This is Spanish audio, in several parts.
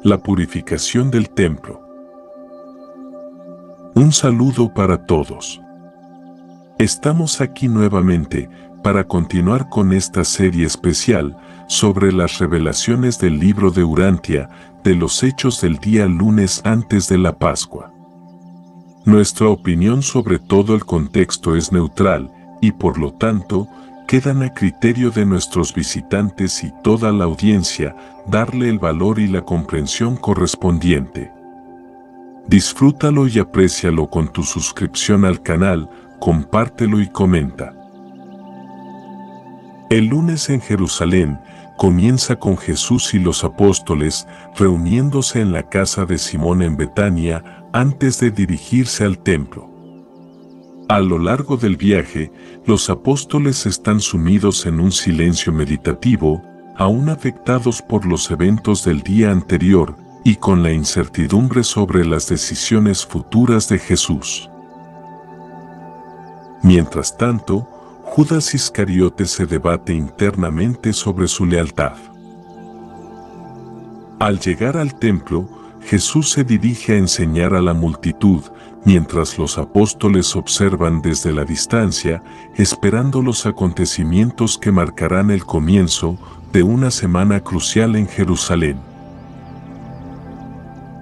La purificación del templo. Un saludo para todos. Estamos aquí nuevamente para continuar con esta serie especial sobre las revelaciones del libro de Urantia de los hechos del día lunes antes de la Pascua. Nuestra opinión sobre todo el contexto es neutral y por lo tanto quedan a criterio de nuestros visitantes y toda la audiencia darle el valor y la comprensión correspondiente. Disfrútalo y aprécialo con tu suscripción al canal, compártelo y comenta. El lunes en Jerusalén comienza con Jesús y los apóstoles reuniéndose en la casa de Simón en Betania antes de dirigirse al templo. A lo largo del viaje, los apóstoles están sumidos en un silencio meditativo, aún afectados por los eventos del día anterior y con la incertidumbre sobre las decisiones futuras de Jesús. Mientras tanto, Judas Iscariote se debate internamente sobre su lealtad. Al llegar al templo, Jesús se dirige a enseñar a la multitud, mientras los apóstoles observan desde la distancia, esperando los acontecimientos que marcarán el comienzo de una semana crucial en Jerusalén.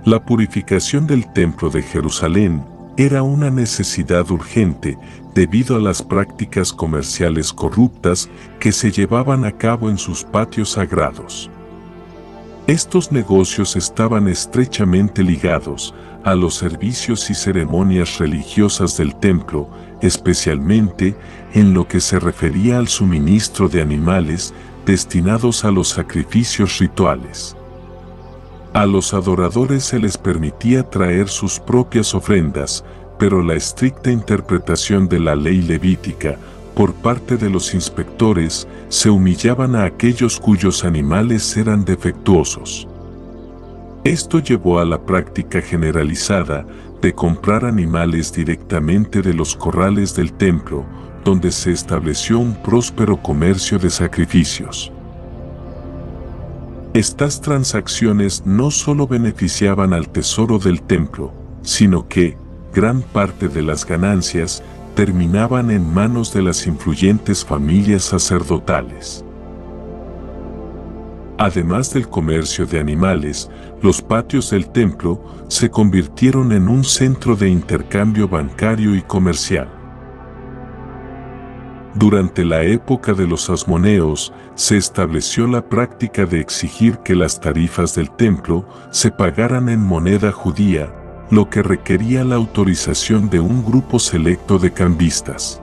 La purificación del templo de Jerusalén era una necesidad urgente debido a las prácticas comerciales corruptas que se llevaban a cabo en sus patios sagrados. Estos negocios estaban estrechamente ligados a los servicios y ceremonias religiosas del templo, especialmente en lo que se refería al suministro de animales destinados a los sacrificios rituales. A los adoradores se les permitía traer sus propias ofrendas, pero la estricta interpretación de la ley levítica por parte de los inspectores se humillaban a aquellos cuyos animales eran defectuosos. Esto llevó a la práctica generalizada de comprar animales directamente de los corrales del templo, donde se estableció un próspero comercio de sacrificios. Estas transacciones no solo beneficiaban al tesoro del templo, sino que gran parte de las ganancias terminaban en manos de las influyentes familias sacerdotales. Además del comercio de animales, los patios del templo se convirtieron en un centro de intercambio bancario y comercial. Durante la época de los asmoneos, se estableció la práctica de exigir que las tarifas del templo se pagaran en moneda judía, lo que requería la autorización de un grupo selecto de cambistas.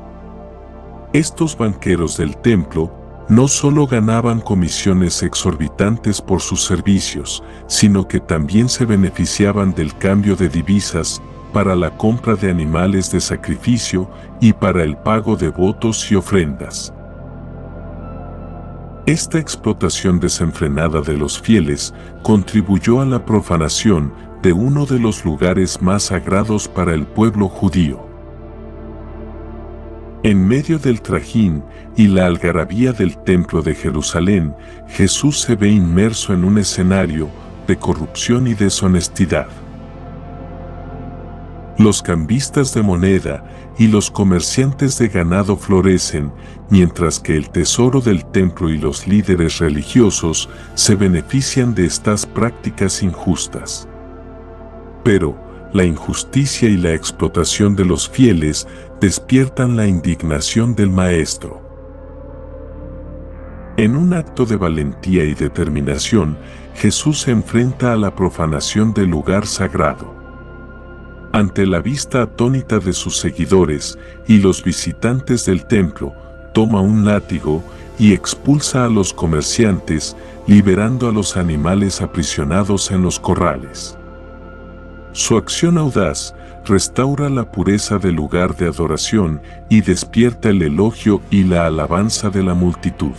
Estos banqueros del templo no solo ganaban comisiones exorbitantes por sus servicios, sino que también se beneficiaban del cambio de divisas para la compra de animales de sacrificio y para el pago de votos y ofrendas. Esta explotación desenfrenada de los fieles contribuyó a la profanación de uno de los lugares más sagrados para el pueblo judío. En medio del trajín y la algarabía del templo de Jerusalén, Jesús se ve inmerso en un escenario de corrupción y deshonestidad. Los cambistas de moneda y los comerciantes de ganado florecen, mientras que el tesoro del templo y los líderes religiosos se benefician de estas prácticas injustas. Pero la injusticia y la explotación de los fieles despiertan la indignación del Maestro. En un acto de valentía y determinación, Jesús se enfrenta a la profanación del lugar sagrado. Ante la vista atónita de sus seguidores y los visitantes del templo, toma un látigo y expulsa a los comerciantes, liberando a los animales aprisionados en los corrales. Su acción audaz restaura la pureza del lugar de adoración y despierta el elogio y la alabanza de la multitud.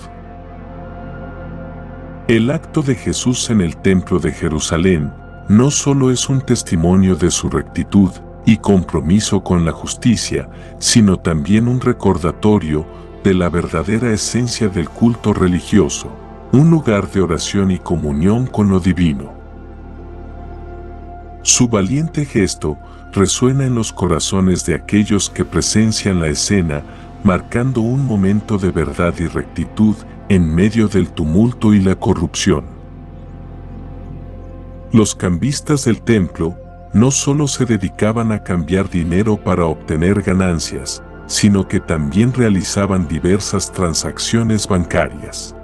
El acto de Jesús en el templo de Jerusalén no solo es un testimonio de su rectitud y compromiso con la justicia, sino también un recordatorio de la verdadera esencia del culto religioso, un lugar de oración y comunión con lo divino. Su valiente gesto resuena en los corazones de aquellos que presencian la escena, marcando un momento de verdad y rectitud en medio del tumulto y la corrupción. Los cambistas del templo no solo se dedicaban a cambiar dinero para obtener ganancias, sino que también realizaban diversas transacciones bancarias.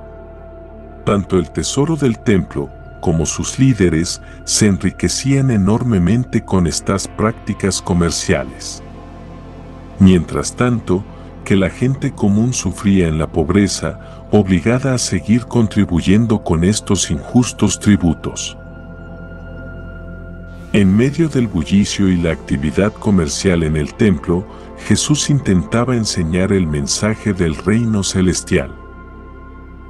Tanto el tesoro del templo como sus líderes se enriquecían enormemente con estas prácticas comerciales. Mientras tanto, que la gente común sufría en la pobreza, obligada a seguir contribuyendo con estos injustos tributos. En medio del bullicio y la actividad comercial en el templo, Jesús intentaba enseñar el mensaje del reino celestial.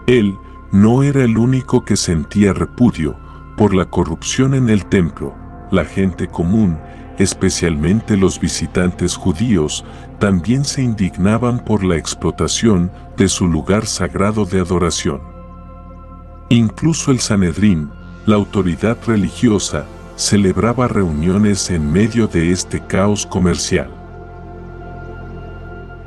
Él no era el único que sentía repudio por la corrupción en el templo. La gente común, especialmente los visitantes judíos, también se indignaban por la explotación de su lugar sagrado de adoración. Incluso el Sanedrín, la autoridad religiosa, celebraba reuniones en medio de este caos comercial.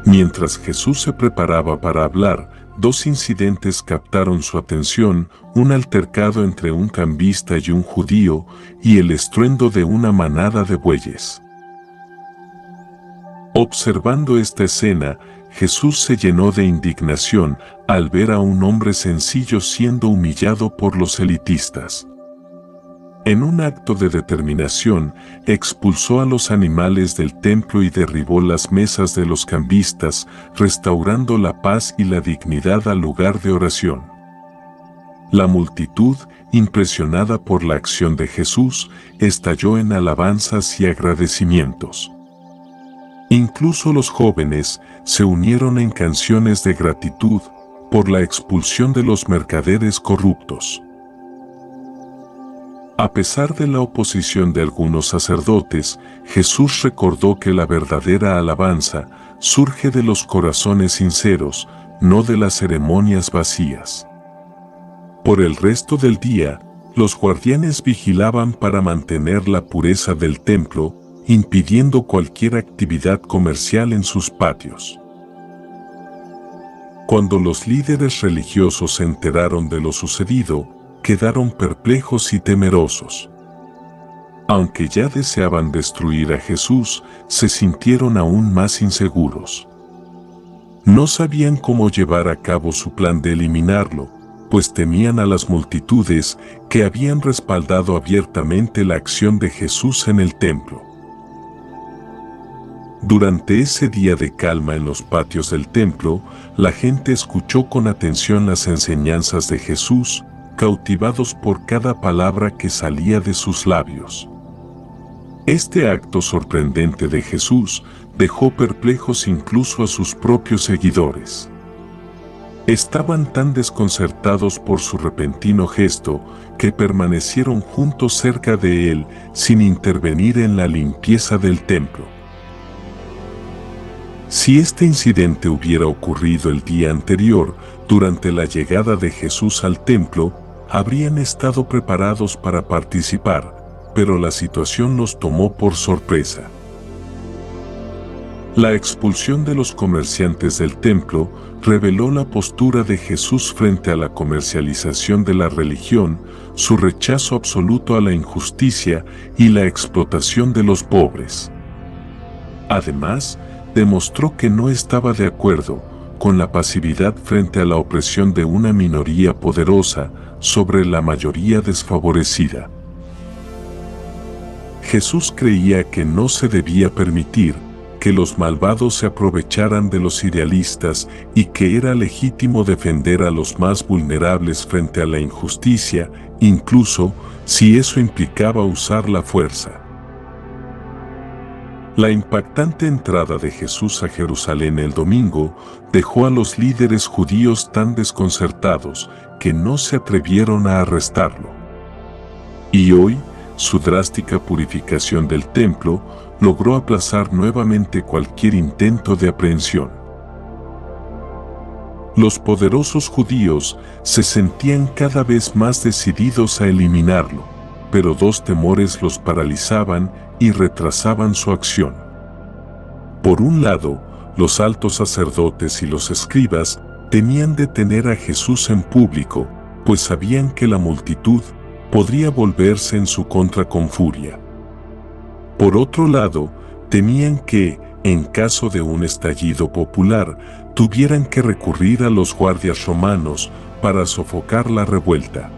Mientras Jesús se preparaba para hablar, dos incidentes captaron su atención: un altercado entre un cambista y un judío, y el estruendo de una manada de bueyes. Observando esta escena, Jesús se llenó de indignación al ver a un hombre sencillo siendo humillado por los elitistas. En un acto de determinación, expulsó a los animales del templo y derribó las mesas de los cambistas, restaurando la paz y la dignidad al lugar de oración. La multitud, impresionada por la acción de Jesús, estalló en alabanzas y agradecimientos. Incluso los jóvenes se unieron en canciones de gratitud por la expulsión de los mercaderes corruptos. A pesar de la oposición de algunos sacerdotes, Jesús recordó que la verdadera alabanza surge de los corazones sinceros, no de las ceremonias vacías. Por el resto del día, los guardianes vigilaban para mantener la pureza del templo, impidiendo cualquier actividad comercial en sus patios. Cuando los líderes religiosos se enteraron de lo sucedido, quedaron perplejos y temerosos. Aunque ya deseaban destruir a Jesús, se sintieron aún más inseguros. No sabían cómo llevar a cabo su plan de eliminarlo, pues temían a las multitudes que habían respaldado abiertamente la acción de Jesús en el templo. Durante ese día de calma en los patios del templo, la gente escuchó con atención las enseñanzas de Jesús, cautivados por cada palabra que salía de sus labios. Este acto sorprendente de Jesús dejó perplejos incluso a sus propios seguidores. Estaban tan desconcertados por su repentino gesto que permanecieron juntos cerca de él sin intervenir en la limpieza del templo. Si este incidente hubiera ocurrido el día anterior, durante la llegada de Jesús al templo, habrían estado preparados para participar, pero la situación los tomó por sorpresa. La expulsión de los comerciantes del templo reveló la postura de Jesús frente a la comercialización de la religión, su rechazo absoluto a la injusticia y la explotación de los pobres. Además, demostró que no estaba de acuerdo con la pasividad frente a la opresión de una minoría poderosa sobre la mayoría desfavorecida. Jesús creía que no se debía permitir que los malvados se aprovecharan de los idealistas y que era legítimo defender a los más vulnerables frente a la injusticia, incluso si eso implicaba usar la fuerza. La impactante entrada de Jesús a Jerusalén el domingo dejó a los líderes judíos tan desconcertados que no se atrevieron a arrestarlo. Y hoy, su drástica purificación del templo logró aplazar nuevamente cualquier intento de aprehensión. Los poderosos judíos se sentían cada vez más decididos a eliminarlo, pero dos temores los paralizaban y retrasaban su acción. Por un lado, los altos sacerdotes y los escribas temían detener a Jesús en público, pues sabían que la multitud podría volverse en su contra con furia. Por otro lado, temían que, en caso de un estallido popular, tuvieran que recurrir a los guardias romanos para sofocar la revuelta.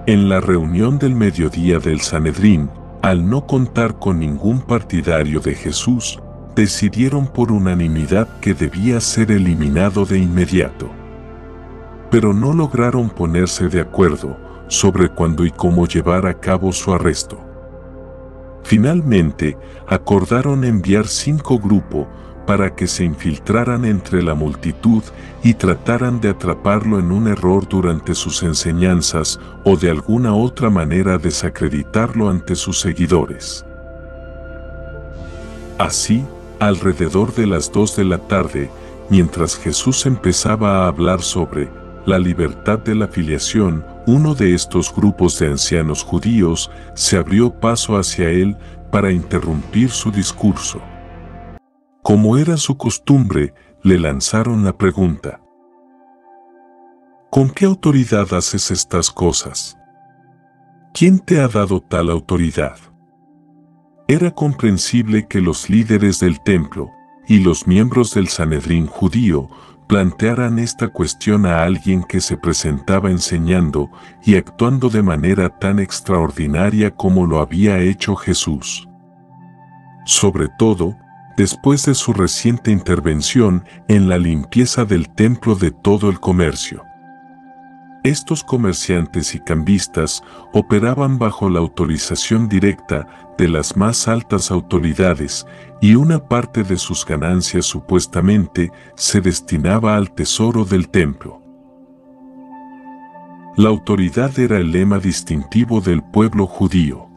En la reunión del mediodía del Sanedrín, al no contar con ningún partidario de Jesús, decidieron por unanimidad que debía ser eliminado de inmediato. Pero no lograron ponerse de acuerdo sobre cuándo y cómo llevar a cabo su arresto. Finalmente, acordaron enviar 5 grupos para que se infiltraran entre la multitud y trataran de atraparlo en un error durante sus enseñanzas o de alguna otra manera desacreditarlo ante sus seguidores. Así, alrededor de las 2 de la tarde, mientras Jesús empezaba a hablar sobre la libertad de la filiación, uno de estos grupos de ancianos judíos se abrió paso hacia él para interrumpir su discurso. Como era su costumbre, le lanzaron la pregunta: ¿con qué autoridad haces estas cosas? ¿Quién te ha dado tal autoridad? Era comprensible que los líderes del templo y los miembros del Sanedrín judío plantearan esta cuestión a alguien que se presentaba enseñando y actuando de manera tan extraordinaria como lo había hecho Jesús. Sobre todo, después de su reciente intervención en la limpieza del templo de todo el comercio. Estos comerciantes y cambistas operaban bajo la autorización directa de las más altas autoridades y una parte de sus ganancias supuestamente se destinaba al tesoro del templo. La autoridad era el lema distintivo del pueblo judío.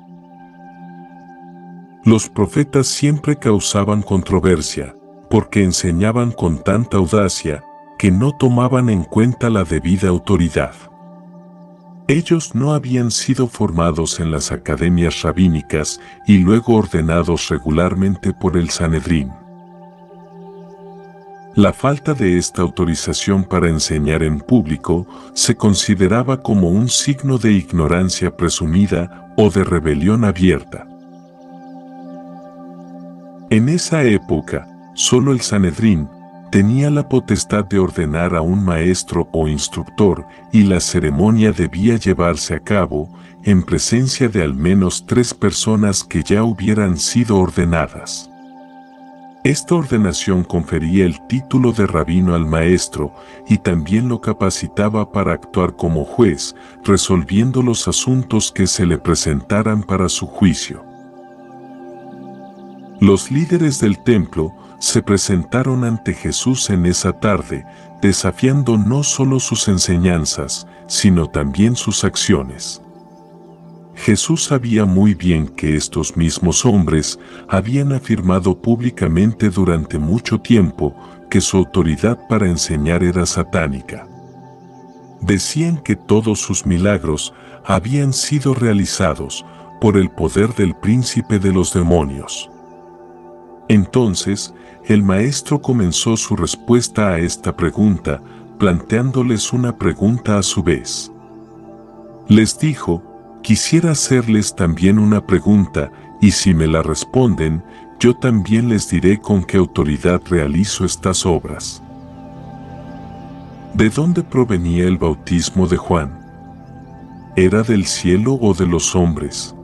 Los profetas siempre causaban controversia, porque enseñaban con tanta audacia que no tomaban en cuenta la debida autoridad. Ellos no habían sido formados en las academias rabínicas y luego ordenados regularmente por el Sanedrín. La falta de esta autorización para enseñar en público se consideraba como un signo de ignorancia presumida o de rebelión abierta. En esa época, solo el Sanedrín tenía la potestad de ordenar a un maestro o instructor y la ceremonia debía llevarse a cabo en presencia de al menos 3 personas que ya hubieran sido ordenadas. Esta ordenación confería el título de rabino al maestro y también lo capacitaba para actuar como juez, resolviendo los asuntos que se le presentaran para su juicio. Los líderes del templo se presentaron ante Jesús en esa tarde, desafiando no solo sus enseñanzas, sino también sus acciones. Jesús sabía muy bien que estos mismos hombres habían afirmado públicamente durante mucho tiempo que su autoridad para enseñar era satánica. Decían que todos sus milagros habían sido realizados por el poder del príncipe de los demonios. Entonces, el maestro comenzó su respuesta a esta pregunta, planteándoles una pregunta a su vez. Les dijo: quisiera hacerles también una pregunta, y si me la responden, yo también les diré con qué autoridad realizo estas obras. ¿De dónde provenía el bautismo de Juan? ¿Era del cielo o de los hombres?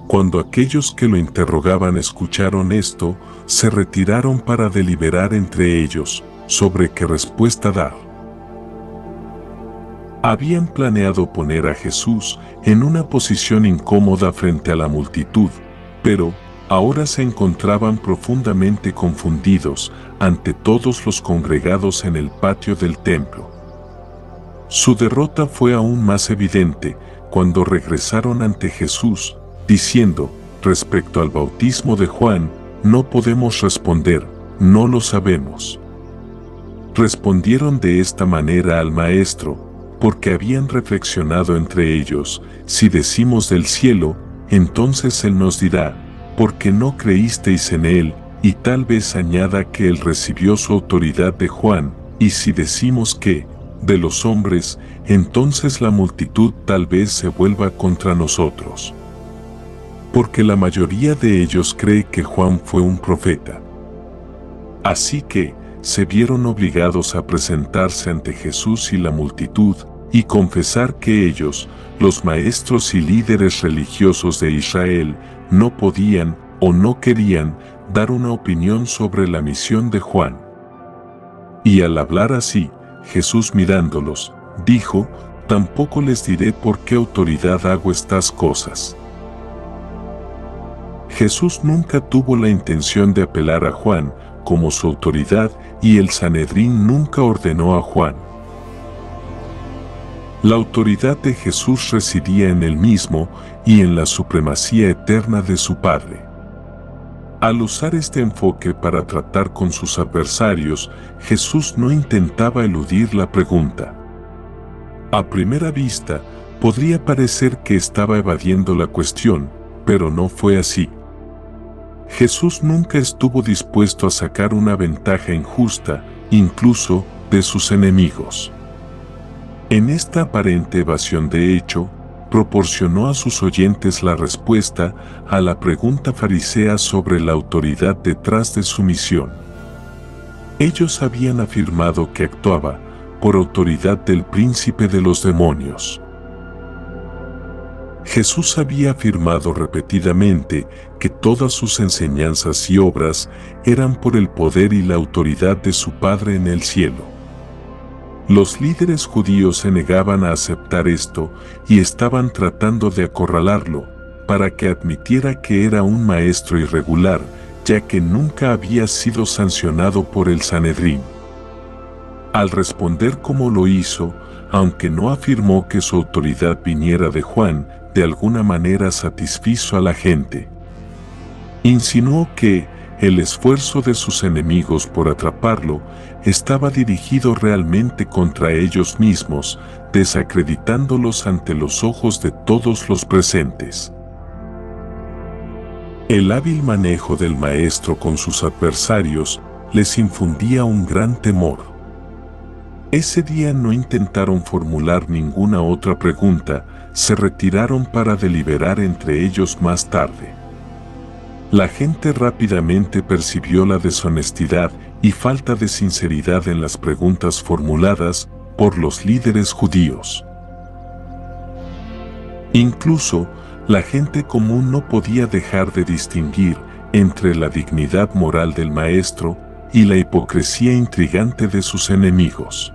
Cuando aquellos que lo interrogaban escucharon esto, se retiraron para deliberar entre ellos sobre qué respuesta dar. Habían planeado poner a Jesús en una posición incómoda frente a la multitud, pero ahora se encontraban profundamente confundidos ante todos los congregados en el patio del templo. Su derrota fue aún más evidente cuando regresaron ante Jesús, diciendo: respecto al bautismo de Juan, no podemos responder, no lo sabemos. Respondieron de esta manera al maestro, porque habían reflexionado entre ellos: si decimos del cielo, entonces Él nos dirá, ¿por qué no creísteis en Él? Y tal vez añada que Él recibió su autoridad de Juan, y si decimos que, de los hombres, entonces la multitud tal vez se vuelva contra nosotros. Porque la mayoría de ellos cree que Juan fue un profeta. Así que, se vieron obligados a presentarse ante Jesús y la multitud, y confesar que ellos, los maestros y líderes religiosos de Israel, no podían, o no querían, dar una opinión sobre la misión de Juan. Y al hablar así, Jesús mirándolos, dijo: tampoco les diré por qué autoridad hago estas cosas. Jesús nunca tuvo la intención de apelar a Juan como su autoridad, y el Sanedrín nunca ordenó a Juan. La autoridad de Jesús residía en él mismo y en la supremacía eterna de su Padre. Al usar este enfoque para tratar con sus adversarios, Jesús no intentaba eludir la pregunta. A primera vista, podría parecer que estaba evadiendo la cuestión, pero no fue así. Jesús nunca estuvo dispuesto a sacar una ventaja injusta, incluso de sus enemigos. En esta aparente evasión de hecho, proporcionó a sus oyentes la respuesta a la pregunta farisea sobre la autoridad detrás de su misión. Ellos habían afirmado que actuaba por autoridad del príncipe de los demonios. Jesús había afirmado repetidamente que todas sus enseñanzas y obras eran por el poder y la autoridad de su Padre en el cielo. Los líderes judíos se negaban a aceptar esto y estaban tratando de acorralarlo, para que admitiera que era un maestro irregular, ya que nunca había sido sancionado por el Sanedrín. Al responder como lo hizo, aunque no afirmó que su autoridad viniera de Juan, de alguna manera satisfizo a la gente. Insinuó que el esfuerzo de sus enemigos por atraparlo estaba dirigido realmente contra ellos mismos, desacreditándolos ante los ojos de todos los presentes. El hábil manejo del maestro con sus adversarios les infundía un gran temor. Ese día no intentaron formular ninguna otra pregunta, se retiraron para deliberar entre ellos más tarde. La gente rápidamente percibió la deshonestidad y falta de sinceridad en las preguntas formuladas por los líderes judíos. Incluso, la gente común no podía dejar de distinguir entre la dignidad moral del maestro y la hipocresía intrigante de sus enemigos.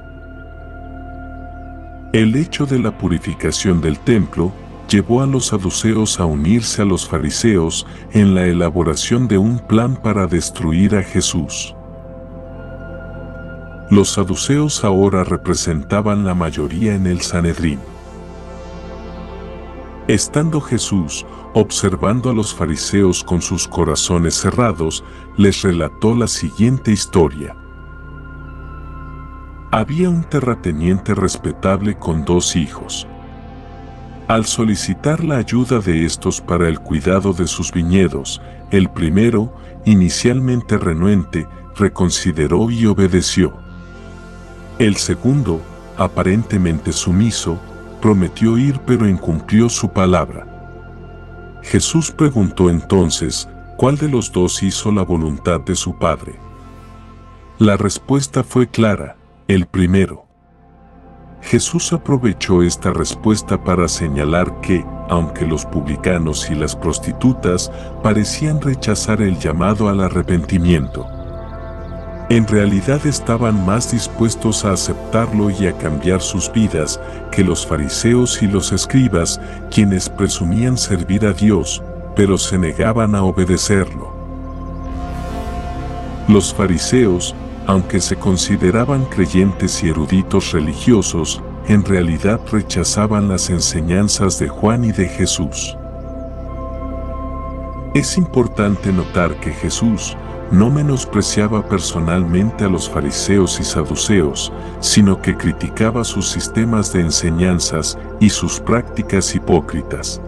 El hecho de la purificación del templo llevó a los saduceos a unirse a los fariseos en la elaboración de un plan para destruir a Jesús. Los saduceos ahora representaban la mayoría en el Sanedrín. Estando Jesús observando a los fariseos con sus corazones cerrados, les relató la siguiente historia. Había un terrateniente respetable con 2 hijos. Al solicitar la ayuda de estos para el cuidado de sus viñedos, el primero, inicialmente renuente, reconsideró y obedeció. El segundo, aparentemente sumiso, prometió ir pero incumplió su palabra. Jesús preguntó entonces, ¿cuál de los 2 hizo la voluntad de su padre? La respuesta fue clara: el primero. Jesús aprovechó esta respuesta para señalar que, aunque los publicanos y las prostitutas parecían rechazar el llamado al arrepentimiento, en realidad estaban más dispuestos a aceptarlo y a cambiar sus vidas que los fariseos y los escribas, quienes presumían servir a Dios, pero se negaban a obedecerlo. Los fariseos, aunque se consideraban creyentes y eruditos religiosos, en realidad rechazaban las enseñanzas de Juan y de Jesús. Es importante notar que Jesús no menospreciaba personalmente a los fariseos y saduceos, sino que criticaba sus sistemas de enseñanzas y sus prácticas hipócritas.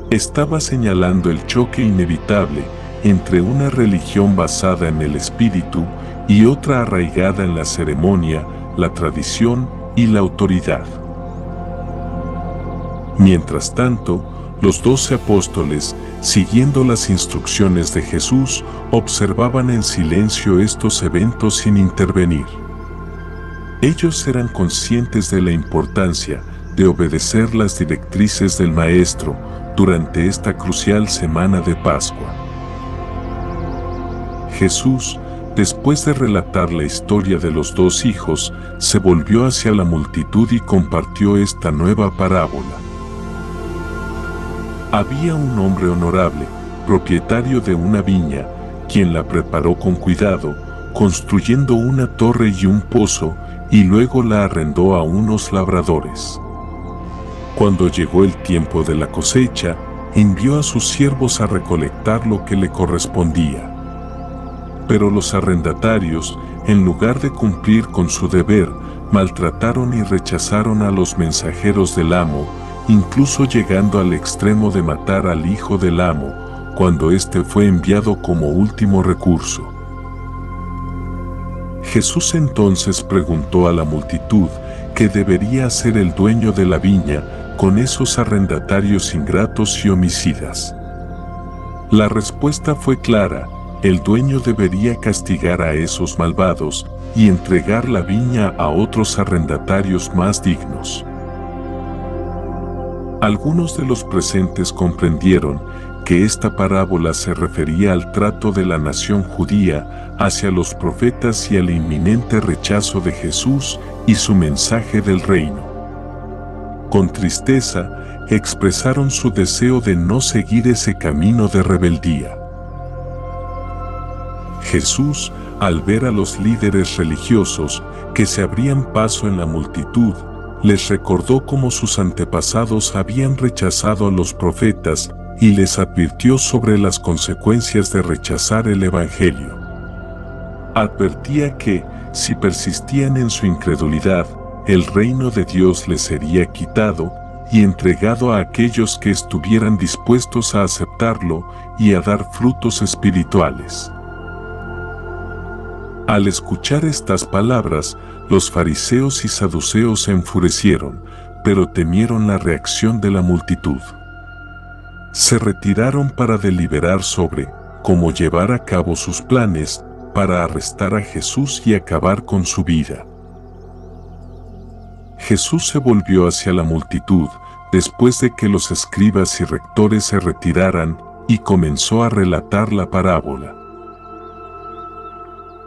Estaba señalando el choque inevitable entre una religión basada en el espíritu y otra arraigada en la ceremonia, la tradición y la autoridad. Mientras tanto, los 12 apóstoles, siguiendo las instrucciones de Jesús, observaban en silencio estos eventos sin intervenir. Ellos eran conscientes de la importancia de obedecer las directrices del Maestro durante esta crucial semana de Pascua. Jesús, después de relatar la historia de los 2 hijos, se volvió hacia la multitud y compartió esta nueva parábola. Había un hombre honorable, propietario de una viña, quien la preparó con cuidado, construyendo una torre y un pozo, y luego la arrendó a unos labradores. Cuando llegó el tiempo de la cosecha, envió a sus siervos a recolectar lo que le correspondía. Pero los arrendatarios, en lugar de cumplir con su deber, maltrataron y rechazaron a los mensajeros del amo, incluso llegando al extremo de matar al hijo del amo, cuando éste fue enviado como último recurso. Jesús entonces preguntó a la multitud qué debería hacer el dueño de la viña con esos arrendatarios ingratos y homicidas. La respuesta fue clara: el dueño debería castigar a esos malvados y entregar la viña a otros arrendatarios más dignos. Algunos de los presentes comprendieron que esta parábola se refería al trato de la nación judía hacia los profetas y al inminente rechazo de Jesús y su mensaje del reino. Con tristeza, expresaron su deseo de no seguir ese camino de rebeldía. Jesús, al ver a los líderes religiosos que se abrían paso en la multitud, les recordó cómo sus antepasados habían rechazado a los profetas y les advirtió sobre las consecuencias de rechazar el Evangelio. Advertía que, si persistían en su incredulidad, el reino de Dios les sería quitado y entregado a aquellos que estuvieran dispuestos a aceptarlo y a dar frutos espirituales. Al escuchar estas palabras, los fariseos y saduceos se enfurecieron, pero temieron la reacción de la multitud. Se retiraron para deliberar sobre cómo llevar a cabo sus planes para arrestar a Jesús y acabar con su vida. Jesús se volvió hacia la multitud después de que los escribas y rectores se retiraran y comenzó a relatar la parábola.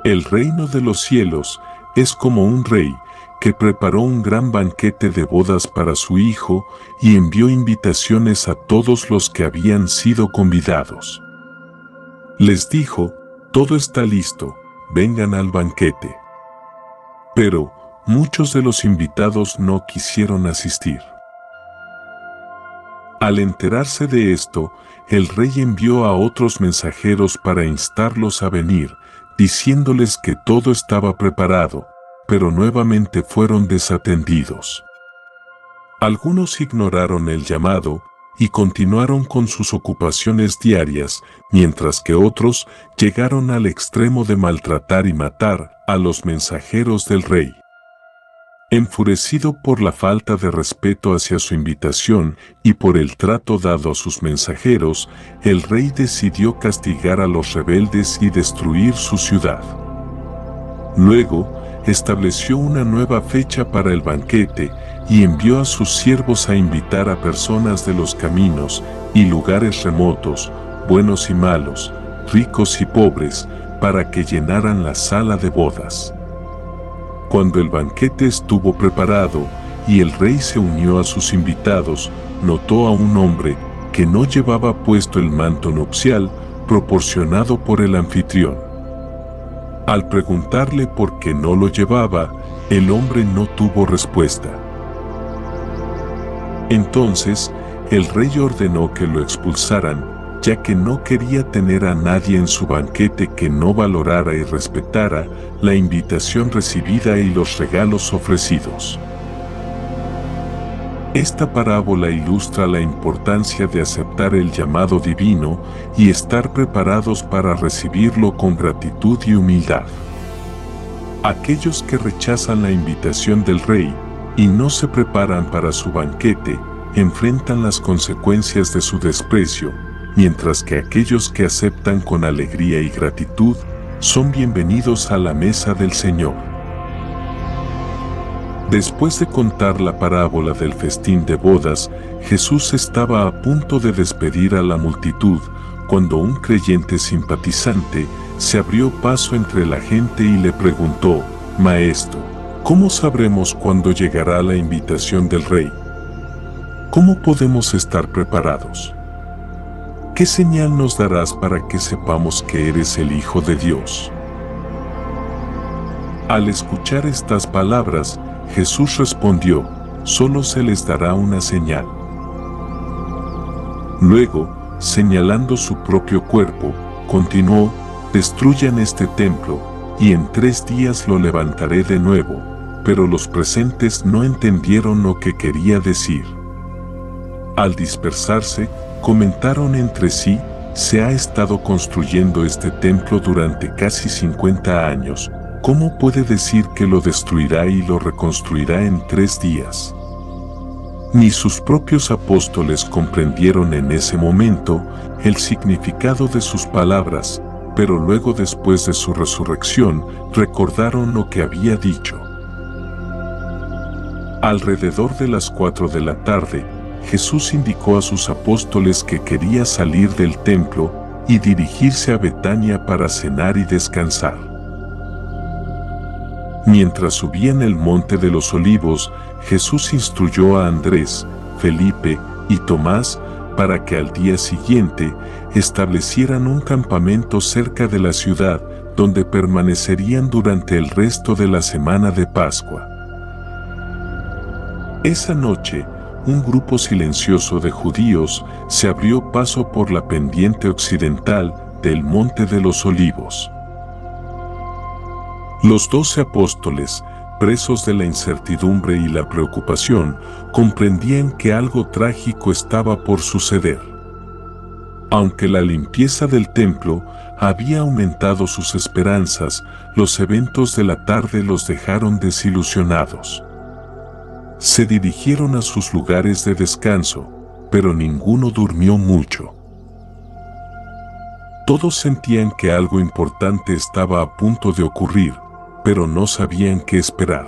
El reino de los cielos es como un rey que preparó un gran banquete de bodas para su hijo y envió invitaciones a todos los que habían sido convidados. Les dijo: todo está listo, vengan al banquete. Pero muchos de los invitados no quisieron asistir. Al enterarse de esto, el rey envió a otros mensajeros para instarlos a venir, diciéndoles que todo estaba preparado, pero nuevamente fueron desatendidos. Algunos ignoraron el llamado y continuaron con sus ocupaciones diarias, mientras que otros llegaron al extremo de maltratar y matar a los mensajeros del rey. Enfurecido por la falta de respeto hacia su invitación y por el trato dado a sus mensajeros, el rey decidió castigar a los rebeldes y destruir su ciudad. Luego, estableció una nueva fecha para el banquete y envió a sus siervos a invitar a personas de los caminos y lugares remotos, buenos y malos, ricos y pobres, para que llenaran la sala de bodas. Cuando el banquete estuvo preparado y el rey se unió a sus invitados, notó a un hombre que no llevaba puesto el manto nupcial proporcionado por el anfitrión. Al preguntarle por qué no lo llevaba, el hombre no tuvo respuesta. Entonces, el rey ordenó que lo expulsaran, ya que no quería tener a nadie en su banquete que no valorara y respetara la invitación recibida y los regalos ofrecidos. Esta parábola ilustra la importancia de aceptar el llamado divino y estar preparados para recibirlo con gratitud y humildad. Aquellos que rechazan la invitación del Rey y no se preparan para su banquete, enfrentan las consecuencias de su desprecio, mientras que aquellos que aceptan con alegría y gratitud son bienvenidos a la mesa del Señor. Después de contar la parábola del festín de bodas, Jesús estaba a punto de despedir a la multitud, cuando un creyente simpatizante se abrió paso entre la gente y le preguntó: «Maestro, ¿cómo sabremos cuándo llegará la invitación del Rey? ¿Cómo podemos estar preparados? ¿Qué señal nos darás para que sepamos que eres el Hijo de Dios?». Al escuchar estas palabras, Jesús respondió: «Solo se les dará una señal». Luego, señalando su propio cuerpo, continuó: «Destruyan este templo, y en 3 días lo levantaré de nuevo». Pero los presentes no entendieron lo que quería decir. Al dispersarse, comentaron entre sí: «Se ha estado construyendo este templo durante casi 50 años. ¿Cómo puede decir que lo destruirá y lo reconstruirá en 3 días? Ni sus propios apóstoles comprendieron en ese momento el significado de sus palabras, pero luego, después de su resurrección, recordaron lo que había dicho. Alrededor de las 4 de la tarde, Jesús indicó a sus apóstoles que quería salir del templo y dirigirse a Betania para cenar y descansar. Mientras subían el monte de los Olivos, Jesús instruyó a Andrés, Felipe y Tomás para que al día siguiente establecieran un campamento cerca de la ciudad, donde permanecerían durante el resto de la semana de Pascua. Esa noche, un grupo silencioso de judíos se abrió paso por la pendiente occidental del Monte de los Olivos. Los 12 apóstoles, presos de la incertidumbre y la preocupación, comprendían que algo trágico estaba por suceder. Aunque la limpieza del templo había aumentado sus esperanzas, los eventos de la tarde los dejaron desilusionados. Se dirigieron a sus lugares de descanso, pero ninguno durmió mucho. Todos sentían que algo importante estaba a punto de ocurrir, pero no sabían qué esperar.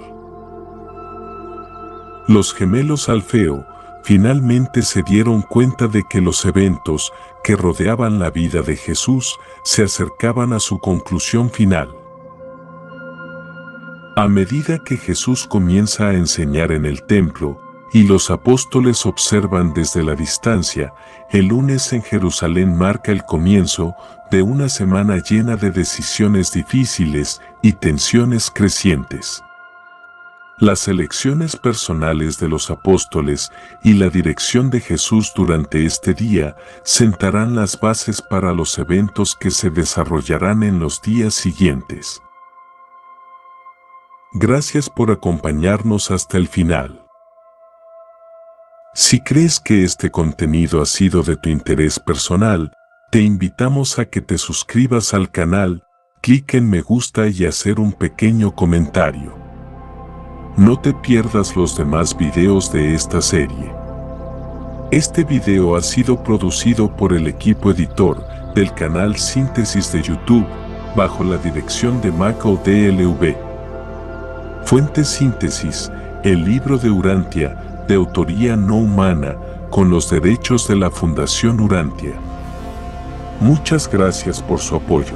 Los gemelos Alfeo finalmente se dieron cuenta de que los eventos que rodeaban la vida de Jesús se acercaban a su conclusión final. A medida que Jesús comienza a enseñar en el templo y los apóstoles observan desde la distancia, el lunes en Jerusalén marca el comienzo de una semana llena de decisiones difíciles y tensiones crecientes. Las elecciones personales de los apóstoles y la dirección de Jesús durante este día sentarán las bases para los eventos que se desarrollarán en los días siguientes. Gracias por acompañarnos hasta el final. Si crees que este contenido ha sido de tu interés personal, te invitamos a que te suscribas al canal, clic en me gusta y hacer un pequeño comentario. No te pierdas los demás videos de esta serie. Este video ha sido producido por el equipo editor del canal Síntesis de YouTube, bajo la dirección de Michael DLV. Fuente Síntesis, el libro de Urantia, de autoría no humana, con los derechos de la Fundación Urantia. Muchas gracias por su apoyo.